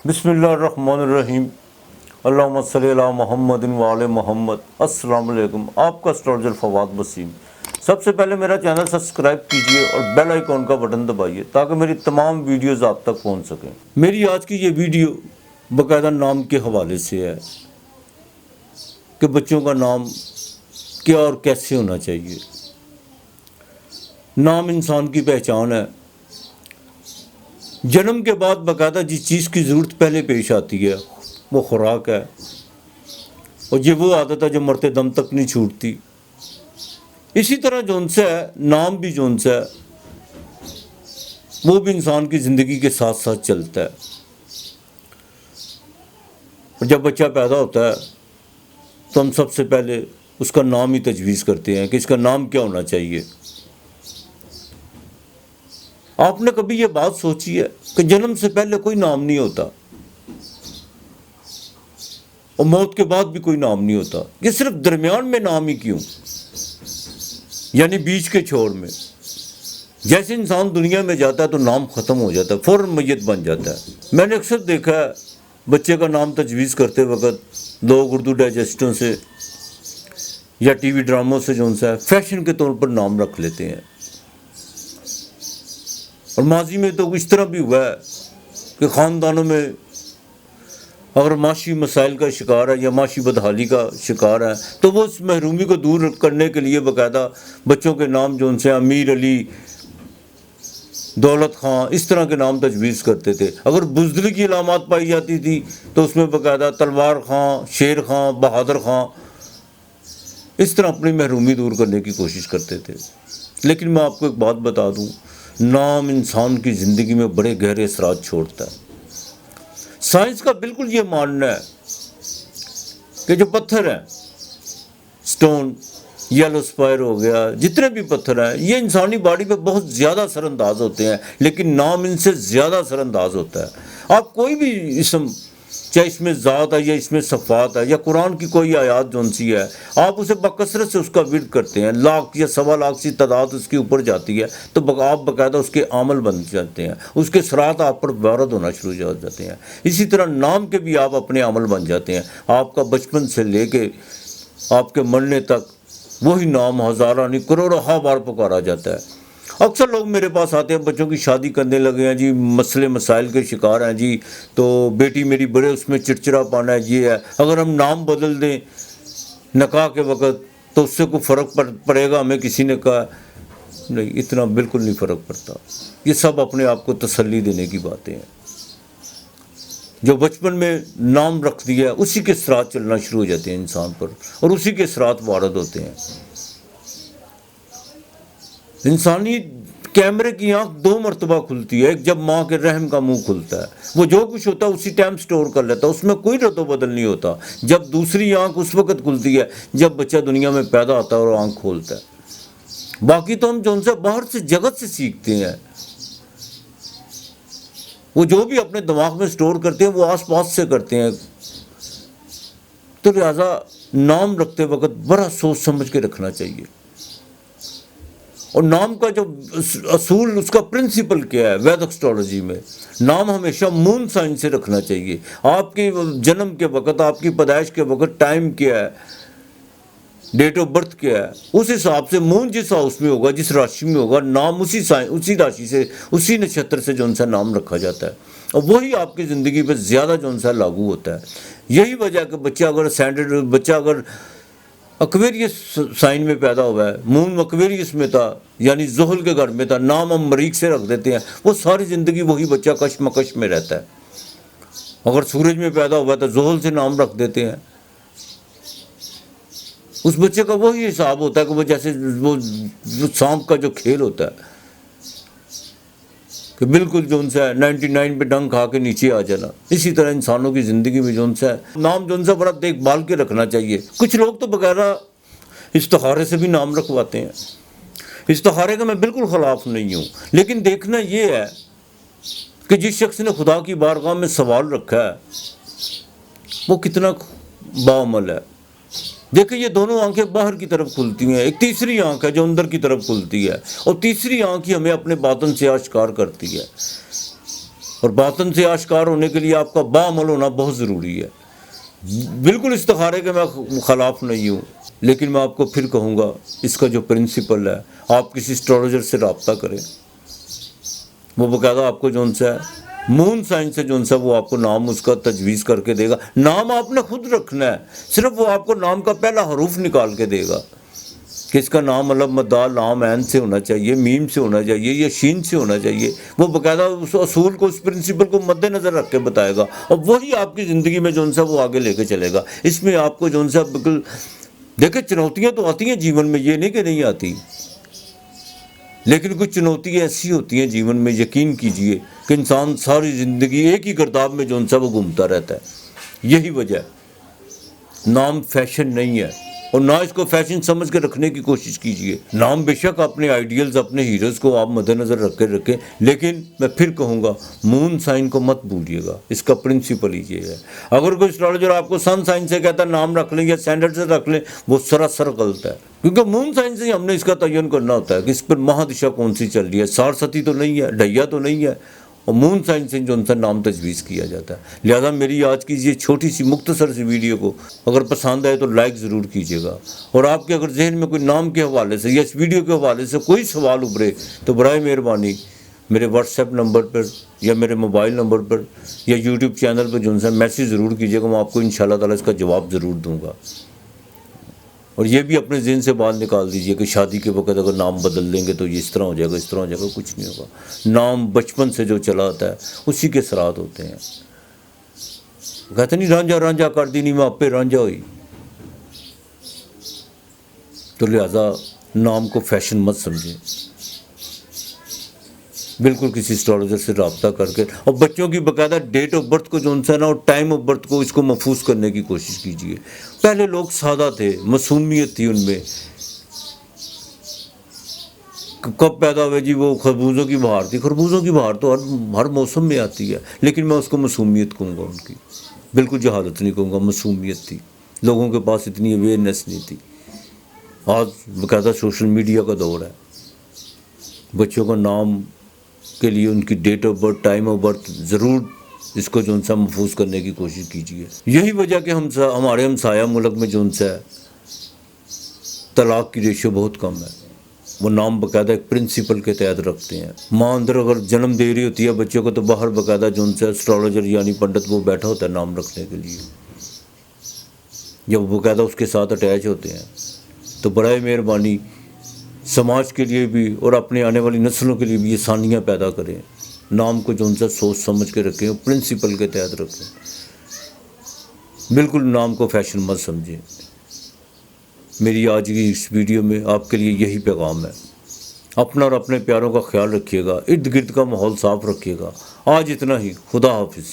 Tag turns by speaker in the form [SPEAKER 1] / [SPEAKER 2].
[SPEAKER 1] بسم اللہ الرحمن الرحیم، اللہم صلی علی محمد و آل محمد۔ السلام علیکم، آپ کا اسٹرالجر فواد وسیم۔ سب سے پہلے میرا چینل سبسکرائب کیجئے اور بیل آئیکن کا بٹن دبائیے تاکہ میری تمام ویڈیوز آپ تک پہنچ سکیں۔ میری آج کی یہ ویڈیو باقاعدہ نام کے حوالے سے ہے کہ بچوں کا نام کیا اور کیسے ہونا چاہیے۔ نام انسان کی پہچان ہے۔ جنم کے بعد باقاعدہ جس چیز کی ضرورت پہلے پیش آتی ہے وہ خوراک ہے، اور یہ وہ عادت ہے جو مرتے دم تک نہیں چھوٹتی۔ اسی طرح جون سے ہے نام بھی جون سے ہے وہ بھی انسان کی زندگی کے ساتھ ساتھ چلتا ہے۔ اور جب بچہ پیدا ہوتا ہے تو ہم سب سے پہلے اس کا نام ہی تجویز کرتے ہیں کہ اس کا نام کیا ہونا چاہیے۔ آپ نے کبھی یہ بات سوچی ہے کہ جنم سے پہلے کوئی نام نہیں ہوتا اور موت کے بعد بھی کوئی نام نہیں ہوتا؟ یہ صرف درمیان میں نام ہی کیوں، یعنی بیچ کے چھوڑ میں؟ جیسے انسان دنیا میں جاتا ہے تو نام ختم ہو جاتا ہے، فوراً میت بن جاتا ہے۔ میں نے اکثر دیکھا ہے بچے کا نام تجویز کرتے وقت لوگ اردو ڈائجسٹوں سے یا ٹی وی ڈراموں سے جو ہے فیشن کے طور پر نام رکھ لیتے ہیں۔ اور ماضی میں تو اس طرح بھی ہوا ہے کہ خاندانوں میں اگر معاشی مسائل کا شکار ہے یا معاشی بدحالی کا شکار ہے تو وہ اس محرومی کو دور کرنے کے لیے باقاعدہ بچوں کے نام جو ان سے امیر علی، دولت خان اس طرح کے نام تجویز کرتے تھے۔ اگر بزدلی کی علامات پائی جاتی تھی تو اس میں باقاعدہ تلوار خان، شیر خان، بہادر خان اس طرح اپنی محرومی دور کرنے کی کوشش کرتے تھے۔ لیکن میں آپ کو ایک بات بتا دوں، نام انسان کی زندگی میں بڑے گہرے اثرات چھوڑتا ہے۔ سائنس کا بالکل یہ ماننا ہے کہ جو پتھر ہیں، سٹون، یلو سپائر ہو گیا، جتنے بھی پتھر ہیں یہ انسانی باڈی پہ بہت زیادہ اثر انداز ہوتے ہیں، لیکن نام ان سے زیادہ اثر انداز ہوتا ہے۔ آپ کوئی بھی اسم، چاہے اس میں ذات ہے یا اس میں صفات ہے یا قرآن کی کوئی آیات جون سی ہے، آپ اسے بکثرت سے اس کا ورد کرتے ہیں، لاکھ یا سوا لاکھ سی تعداد اس کے اوپر جاتی ہے تو آپ باقاعدہ اس کے عمل بن جاتے ہیں، اس کے اثرات آپ پر وارد ہونا شروع ہو جاتے ہیں۔ اسی طرح نام کے بھی آپ اپنے عمل بن جاتے ہیں۔ آپ کا بچپن سے لے کے آپ کے مرنے تک وہی نام ہزارہ نہیں کروڑوں بار پکارا جاتا ہے۔ اکثر لوگ میرے پاس آتے ہیں، بچوں کی شادی کرنے لگے ہیں جی، مسئلے مسائل کے شکار ہیں جی، تو بیٹی میری بڑے اس میں چڑچڑا پانا ہے، یہ ہے، اگر ہم نام بدل دیں نکاح کے وقت تو اس سے کوئی فرق پڑے گا؟ ہمیں کسی نے کہا نہیں، اتنا بالکل نہیں فرق پڑتا۔ یہ سب اپنے آپ کو تسلی دینے کی باتیں ہیں۔ جو بچپن میں نام رکھ دیا ہے اسی کے اثرات چلنا شروع ہو جاتے ہیں انسان پر، اور اسی کے اثرات وارد ہوتے ہیں۔ انسانی کیمرے کی آنکھ دو مرتبہ کھلتی ہے، ایک جب ماں کے رحم کا منہ کھلتا ہے، وہ جو کچھ ہوتا ہے اسی ٹائم سٹور کر لیتا ہے، اس میں کوئی رد و بدل نہیں ہوتا۔ جب دوسری آنکھ اس وقت کھلتی ہے جب بچہ دنیا میں پیدا ہوتا ہے اور آنکھ کھولتا ہے۔ باقی تو ہم جو ان سے باہر سے جگت سے سیکھتے ہیں، وہ جو بھی اپنے دماغ میں سٹور کرتے ہیں وہ آس پاس سے کرتے ہیں۔ تو لہٰذا نام رکھتے وقت بڑا سوچ سمجھ کے رکھنا چاہیے۔ اور نام کا جو اصول، اس کا پرنسپل کیا ہے ویدک اسٹرالوجی میں، نام ہمیشہ مون سائن سے رکھنا چاہیے۔ آپ کے جنم کے وقت، آپ کی پیدائش کے وقت ٹائم کیا ہے، ڈیٹ آف برتھ کیا ہے، اس حساب سے مون جس ہاؤس میں ہوگا، جس راشی میں ہوگا، نام اسی راشی سے، اسی نچھتر سے جو ان سے نام رکھا جاتا ہے، اور وہی آپ کی زندگی پہ زیادہ جو ان سے لاگو ہوتا ہے۔ یہی وجہ ہے کہ بچہ اگر اکویریس سائن میں پیدا ہوا ہے، مون اکویریس میں تھا یعنی زحل کے گھر میں تھا، نام ہم مریخ سے رکھ دیتے ہیں، وہ ساری زندگی وہی بچہ کشمکش میں رہتا ہے۔ اگر سورج میں پیدا ہوا ہے تو زحل سے نام رکھ دیتے ہیں، اس بچے کا وہی حساب ہوتا ہے کہ وہ جیسے وہ سانپ کا جو کھیل ہوتا ہے کہ بالکل جو ان سے 99 پہ ڈنگ کھا کے نیچے آ جانا۔ اسی طرح انسانوں کی زندگی میں جو ان سے نام جو ان سے بڑا دیکھ بھال کے رکھنا چاہیے۔ کچھ لوگ تو بغیر استخارے سے بھی نام رکھواتے ہیں۔ استخارے کا میں بالکل خلاف نہیں ہوں، لیکن دیکھنا یہ ہے کہ جس شخص نے خدا کی بارگاہ میں سوال رکھا ہے وہ کتنا باعمل ہے۔ دیکھیں یہ دونوں آنکھیں باہر کی طرف کھلتی ہیں، ایک تیسری آنکھ ہے جو اندر کی طرف کھلتی ہے، اور تیسری آنکھ ہی ہمیں اپنے باطن سے آشکار کرتی ہے۔ اور باطن سے آشکار ہونے کے لیے آپ کا باعمل ہونا بہت ضروری ہے۔ بالکل استخارے کے میں خلاف نہیں ہوں، لیکن میں آپ کو پھر کہوں گا اس کا جو پرنسپل ہے، آپ کسی اسٹرالوجر سے رابطہ کریں، وہ باقاعدہ آپ کو جون سا ہے مون سائن سے جون سا وہ آپ کو نام اس کا تجویز کر کے دے گا۔ نام آپ نے خود رکھنا ہے، صرف وہ آپ کو نام کا پہلا حروف نکال کے دے گا کہ اس کا نام الف مدال لام عین سے ہونا چاہیے، میم سے ہونا چاہیے یا شین سے ہونا چاہیے۔ وہ باقاعدہ اس اصول کو، اس پرنسپل کو مد نظر رکھ کے بتائے گا، اور وہی آپ کی زندگی میں جون سا وہ آگے لے کے چلے گا۔ اس میں آپ کو جون سا بالکل دیکھیں، چنوتیاں تو آتی ہیں جیون میں، یہ نہیں کہ نہیں آتی، لیکن کچھ چنوتیاں ایسی ہوتی ہیں جیون میں، یقین کیجئے کہ انسان ساری زندگی ایک ہی گرداب میں جون سا وہ گھومتا رہتا ہے۔ یہی وجہ ہے نام فیشن نہیں ہے، اور نہ اس کو فیشن سمجھ کے رکھنے کی کوشش کیجئے۔ نام بے شک اپنے آئیڈیلز، اپنے ہیروز کو آپ مد نظر رکھیں، لیکن میں پھر کہوں گا مون سائن کو مت بھولیے گا، اس کا پرنسپل ہی یہ ہے۔ اگر کوئی اسٹرالوجر آپ کو سن سائن سے کہتا ہے نام رکھ لیں یا اسٹینڈرڈ سے رکھ لیں، وہ سراسر غلط ہے، کیونکہ مون سائن سے ہی ہم نے اس کا تعین کرنا ہوتا ہے کہ اس پر مہادشا کون سی چل رہی ہے، سارستی تو نہیں ہے، ڈھیا تو نہیں ہے، اور مون سائن سے جو ان سے نام تجویز کیا جاتا ہے۔ لہذا میری آج کی یہ چھوٹی سی مختصر سی ویڈیو کو اگر پسند آئے تو لائک ضرور کیجیے گا، اور آپ کے اگر ذہن میں کوئی نام کے حوالے سے یا اس ویڈیو کے حوالے سے کوئی سوال ابھرے تو برائے مہربانی میرے واٹس ایپ نمبر پر یا میرے موبائل نمبر پر یا یوٹیوب چینل پر جو ان سے میسیج ضرور کیجیے گا، میں آپ کو انشاءاللہ تعالیٰ اس کا جواب ضرور دوں گا۔ اور یہ بھی اپنے ذہن سے بات نکال دیجئے کہ شادی کے وقت اگر نام بدل دیں گے تو یہ اس طرح ہو جائے گا، اس طرح ہو جائے گا، کچھ نہیں ہوگا۔ نام بچپن سے جو چلا آتا ہے اسی کے اثرات ہوتے ہیں۔ کہتے نہیں رانجھا رانجھا کر دی نہیں میں آپ پہ رانجھا ہوئی، تو لہٰذا نام کو فیشن مت سمجھیں، بالکل کسی اسٹرالوجر سے رابطہ کر کے، اور بچوں کی باقاعدہ ڈیٹ آف برتھ کو جو ان سے نا اور ٹائم آف برتھ کو اس کو محفوظ کرنے کی کوشش کیجیے۔ پہلے لوگ سادہ تھے، معصومیت تھی ان میں، کب پیدا ہوئے جی وہ خربوزوں کی بہار تھی، خربوزوں کی بہار تو ہر موسم میں آتی ہے، لیکن میں اس کو معصومیت کہوں گا، ان کی بالکل جہالت نہیں کہوں گا، معصومیت تھی۔ لوگوں کے پاس اتنی اویئرنیس نہیں تھی۔ آج باقاعدہ سوشل میڈیا کا دور ہے، بچوں کا نام کے لیے ان کی date of birth, time of birth ضرور اس کو جو ان سا محفوظ کرنے کی کوشش کیجیے۔ یہی وجہ کہ ہمارے ہمسایہ ملک میں جو ان سے طلاق کی ریشو بہت کم ہے، وہ نام باقاعدہ ایک پرنسپل کے تحت رکھتے ہیں۔ ماں اندر اگر جنم دے رہی ہوتی ہے بچوں کو تو باہر باقاعدہ جو ان سے اسٹرالوجر یعنی پنڈت وہ بیٹھا ہوتا ہے نام رکھنے کے لیے، جب وہ باقاعدہ اس کے ساتھ اٹیچ ہوتے ہیں۔ تو برائے مہربانی سماج کے لیے بھی اور اپنے آنے والی نسلوں کے لیے بھی آسانیاں پیدا کریں، نام کو جو ان سے سوچ سمجھ کے رکھیں اور پرنسپل کے تحت رکھیں، بالکل نام کو فیشن مت سمجھیں۔ میری آج کی اس ویڈیو میں آپ کے لیے یہی پیغام ہے، اپنا اور اپنے پیاروں کا خیال رکھیے گا، ارد گرد کا ماحول صاف رکھیے گا۔ آج اتنا ہی، خدا حافظ۔